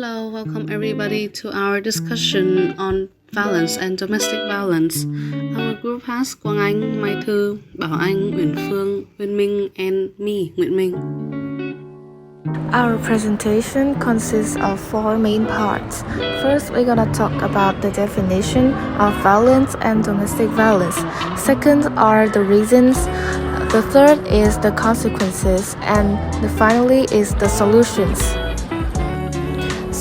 Hello, welcome everybody to our discussion on violence and domestic violence. Our group has Quang Anh, Mai Thư, Bảo Anh, Uyển Phương, Uyên Minh, and me, Nguyễn Minh. Our presentation consists of four main parts. First, we're gonna talk about the definition of violence and domestic violence. Second are the reasons. The third is the consequences, and finally is the solutions.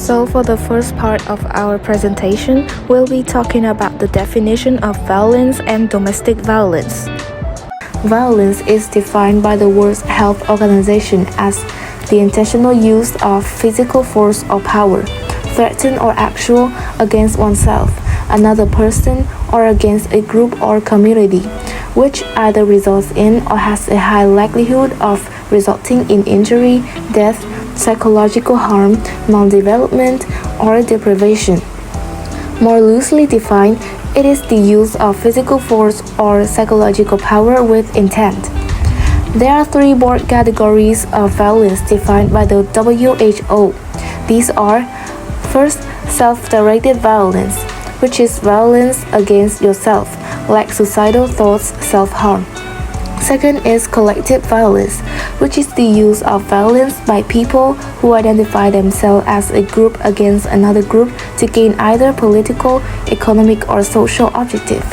So for the first part of our presentation, we'll be talking about the definition of violence and domestic violence. Violence is defined by the World Health Organization as the intentional use of physical force or power, threatened or actual, against oneself, another person, or against a group or community, which either results in or has a high likelihood of resulting in injury, death, psychological harm, maldevelopment, or deprivation. More loosely defined, it is the use of physical force or psychological power with intent. There are three broad categories of violence defined by the WHO. These are: first, self-directed violence, which is violence against yourself, like suicidal thoughts, self-harm. Second is collective violence, which is the use of violence by people who identify themselves as a group against another group to gain either political, economic, or social objectives,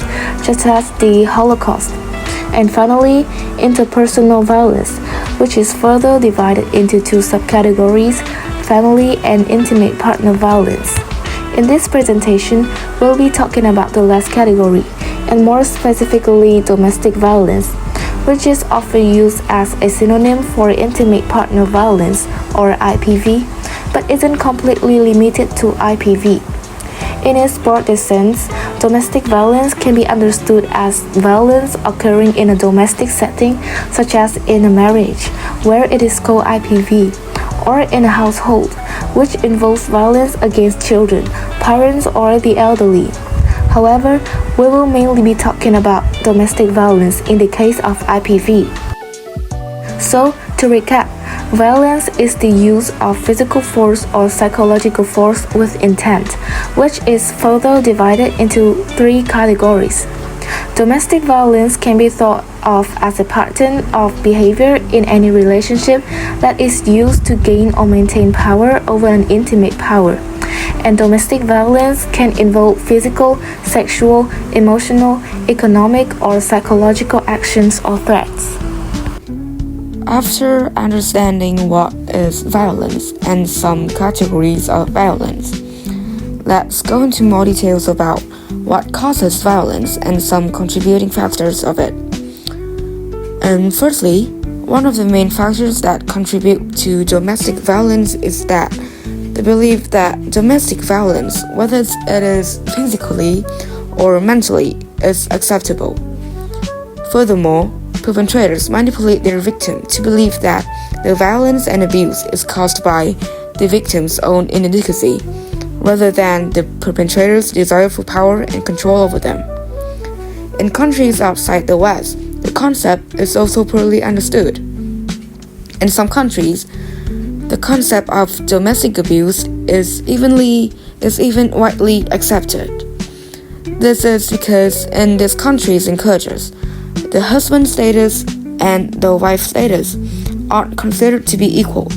such as the Holocaust. And finally, interpersonal violence, which is further divided into two subcategories: family and intimate partner violence. In this presentation, we'll be talking about the last category, and more specifically domestic violence, which is often used as a synonym for intimate partner violence, or IPV, but isn't completely limited to IPV. In its broadest sense, domestic violence can be understood as violence occurring in a domestic setting, such as in a marriage, where it is called IPV, or in a household, which involves violence against children, parents, or the elderly. However, we will mainly be talking about domestic violence in the case of IPV. So, to recap, violence is the use of physical force or psychological force with intent, which is further divided into three categories. Domestic violence can be thought of as a pattern of behavior in any relationship that is used to gain or maintain power over an intimate power. And domestic violence can involve physical, sexual, emotional, economic, or psychological actions or threats. After understanding what is violence and some categories of violence, let's go into more details about what causes violence and some contributing factors of it. And firstly, one of the main factors that contribute to domestic violence is that the belief that domestic violence, whether it is physically or mentally, is acceptable. Furthermore, perpetrators manipulate their victim to believe that the violence and abuse is caused by the victim's own inadequacy, rather than the perpetrator's desire for power and control over them. In countries outside the West, the concept is also poorly understood. In some countries, the concept of domestic abuse is even widely accepted. This is because in these countries and cultures, the husband status and the wife status aren't considered to be equal,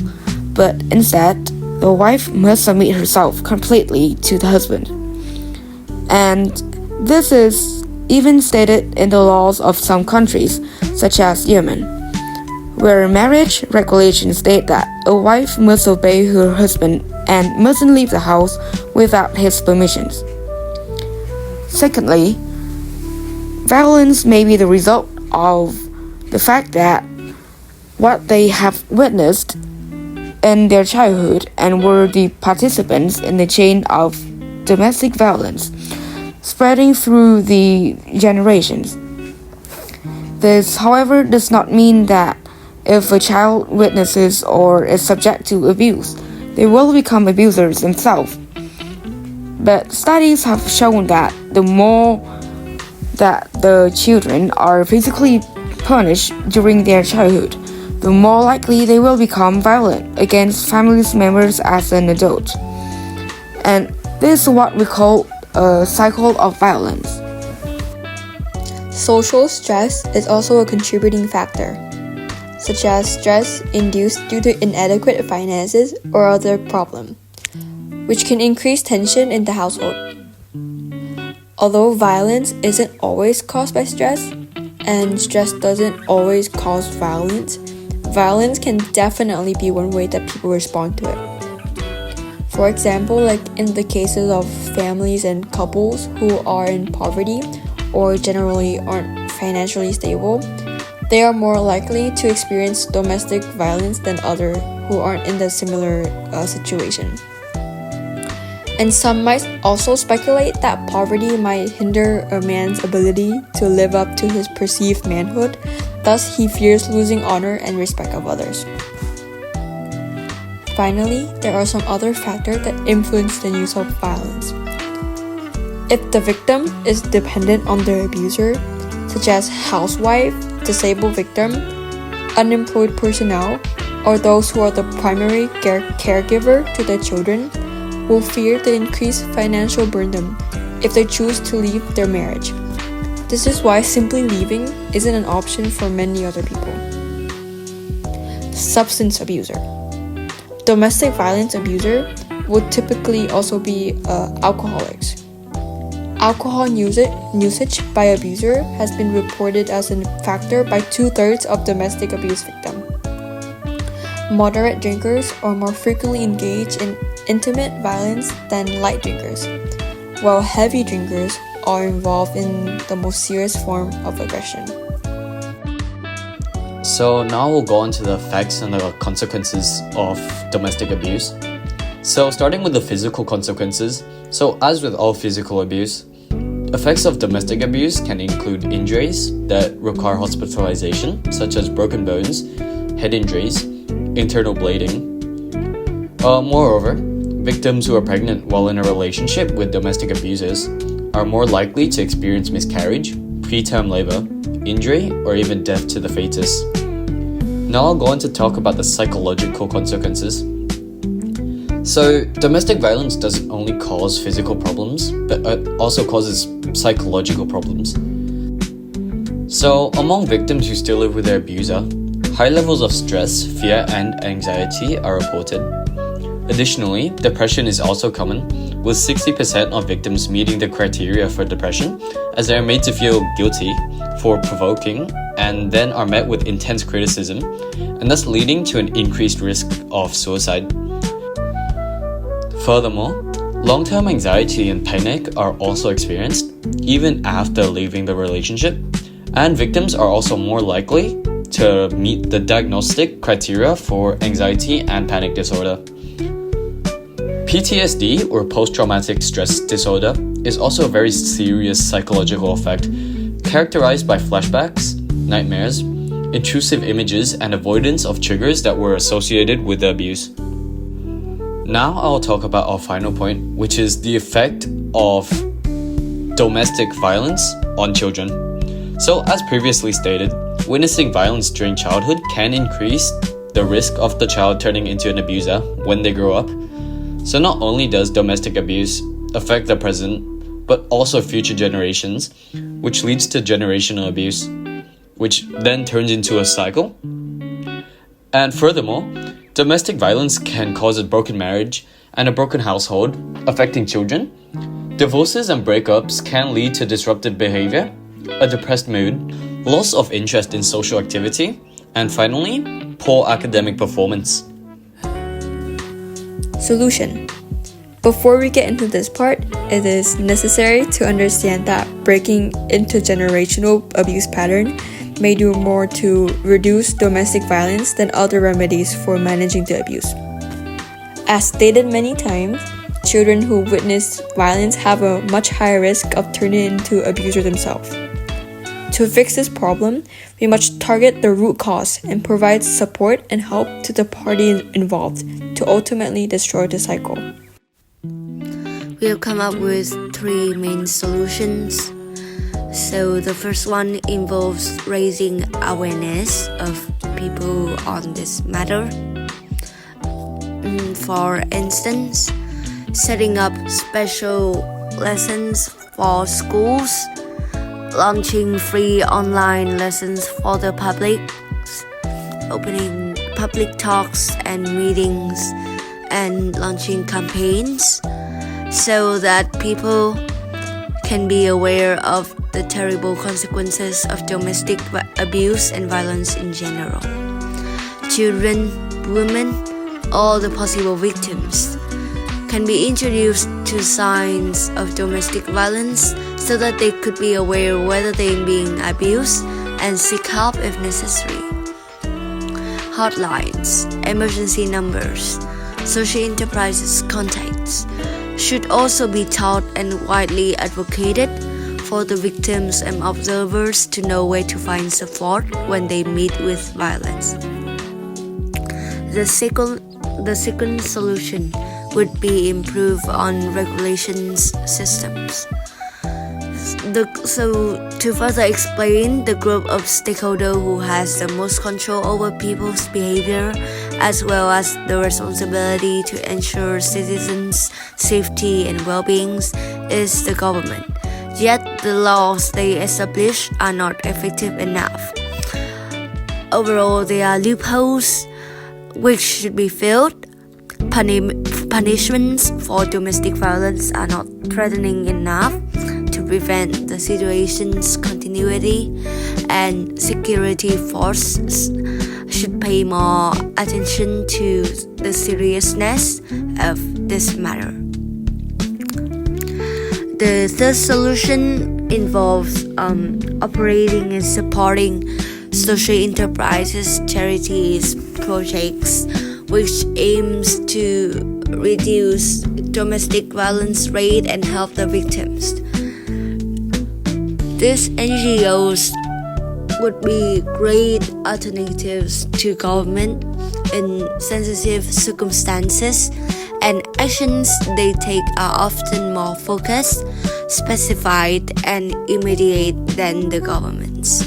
but instead, the wife must submit herself completely to the husband. And this is even stated in the laws of some countries, such as Yemen, where marriage regulations state that a wife must obey her husband and mustn't leave the house without his permissions. Secondly, violence may be the result of the fact that what they have witnessed in their childhood and were the participants in the chain of domestic violence, spreading through the generations. This, however, does not mean that if a child witnesses or is subject to abuse, they will become abusers themselves. But studies have shown that the more that the children are physically punished during their childhood, the more likely they will become violent against family members as an adult. And this is what we call a cycle of violence. Social stress is also a contributing factor, such as stress induced due to inadequate finances or other problem, which can increase tension in the household. Although violence isn't always caused by stress, and stress doesn't always cause violence, violence can definitely be one way that people respond to it. For example, like in the cases of families and couples who are in poverty or generally aren't financially stable, they are more likely to experience domestic violence than others who aren't in the similar situation. And some might also speculate that poverty might hinder a man's ability to live up to his perceived manhood, thus he fears losing honor and respect of others. Finally, there are some other factors that influence the use of violence. If the victim is dependent on their abuser, such as housewife, disabled victim, unemployed personnel, or those who are the primary caregiver to their children, will fear the increased financial burden if they choose to leave their marriage. This is why simply leaving isn't an option for many other people. Substance abuser. Domestic violence abuser would typically also be alcoholics. Alcohol usage by abuser has been reported as a factor by 2/3 of domestic abuse victims. Moderate drinkers are more frequently engaged in intimate violence than light drinkers, while heavy drinkers are involved in the most serious form of aggression. So now we'll go on to the effects and the consequences of domestic abuse. So starting with the physical consequences, so as with all physical abuse, effects of domestic abuse can include injuries that require hospitalization, such as broken bones, head injuries, internal bleeding. Moreover, victims who are pregnant while in a relationship with domestic abusers are more likely to experience miscarriage, preterm labor, injury, or even death to the fetus. Now I'll go on to talk about the psychological consequences. So, domestic violence doesn't only cause physical problems, but it also causes psychological problems. So, among victims who still live with their abuser, high levels of stress, fear, and anxiety are reported. Additionally, depression is also common, with 60% of victims meeting the criteria for depression, as they are made to feel guilty for provoking and then are met with intense criticism, and thus leading to an increased risk of suicide. Furthermore, long-term anxiety and panic are also experienced, even after leaving the relationship, and victims are also more likely to meet the diagnostic criteria for anxiety and panic disorder. PTSD, or post-traumatic stress disorder, is also a very serious psychological effect, characterized by flashbacks, nightmares, intrusive images, and avoidance of triggers that were associated with the abuse. Now I'll talk about our final point, which is the effect of domestic violence on children. So, as previously stated, witnessing violence during childhood can increase the risk of the child turning into an abuser when they grow up. So not only does domestic abuse affect the present, but also future generations, which leads to generational abuse, which then turns into a cycle. And furthermore, domestic violence can cause a broken marriage and a broken household, affecting children. Divorces and breakups can lead to disrupted behavior, a depressed mood, loss of interest in social activity, and finally, poor academic performance. Solution. Before we get into this part, it is necessary to understand that breaking intergenerational abuse pattern may do more to reduce domestic violence than other remedies for managing the abuse. As stated many times, children who witness violence have a much higher risk of turning into abusers themselves. To fix this problem, we must target the root cause and provide support and help to the parties involved to ultimately destroy the cycle. We have come up with 3 main solutions. So the first one involves raising awareness of people on this matter. For instance, setting up special lessons for schools, launching free online lessons for the public, opening public talks and meetings, and launching campaigns so that people can be aware of the terrible consequences of domestic abuse and violence in general. Children, women, all the possible victims can be introduced to signs of domestic violence so that they could be aware whether they're being abused and seek help if necessary. Hotlines, emergency numbers, social enterprises contacts should also be taught and widely advocated for the victims and observers to know where to find support when they meet with violence. The second solution would be improve on regulations systems. So to further explain, the group of stakeholders who has the most control over people's behavior as well as the responsibility to ensure citizens' safety and well-being is the government. Yet the laws they establish are not effective enough. Overall, there are loopholes which should be filled. Punishments for domestic violence are not threatening enough to prevent the situation's continuity, and security forces should pay more attention to the seriousness of this matter. The third solution involves operating and supporting social enterprises, charities, projects which aims to reduce domestic violence rate and help the victims. These NGOs would be great alternatives to government in sensitive circumstances, and actions they take are often more focused, specified, and immediate than the government's.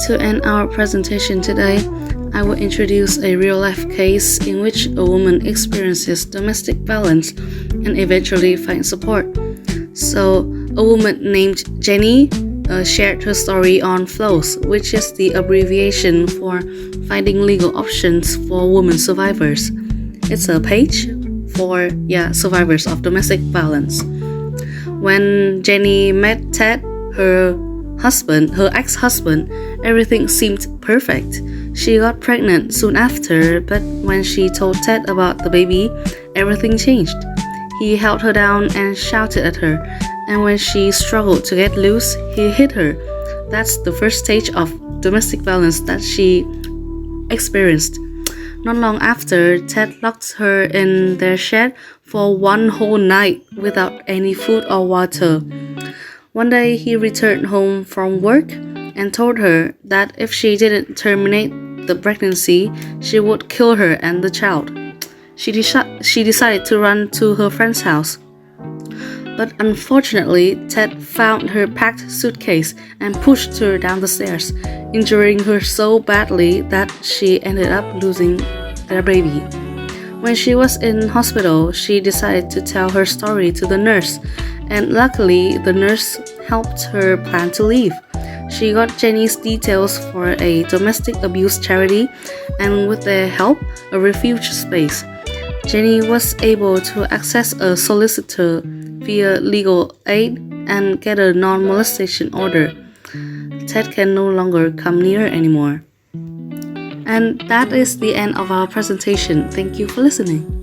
To end our presentation today, I will introduce a real-life case in which a woman experiences domestic violence and eventually finds support. So, a woman named Jenny shared her story on FLOWS, which is the abbreviation for Finding Legal Options for Women Survivors. It's a page for survivors of domestic violence. When Jenny met Ted, her ex-husband, everything seemed perfect. She got pregnant soon after, but when she told Ted about the baby, everything changed. He held her down and shouted at her, and when she struggled to get loose, he hit her. That's the first stage of domestic violence that she experienced. Not long after, Ted locked her in their shed for one whole night without any food or water. One day, he returned home from work and told her that if she didn't terminate the pregnancy, she would kill her and the child. She decided to run to her friend's house. But unfortunately, Ted found her packed suitcase and pushed her down the stairs, injuring her so badly that she ended up losing their baby. When she was in hospital, she decided to tell her story to the nurse, and luckily the nurse helped her plan to leave. She got Jenny's details for a domestic abuse charity and with their help, a refuge space. Jenny was able to access a solicitor via legal aid and get a non-molestation order. Ted can no longer come near anymore. And that is the end of our presentation. Thank you for listening.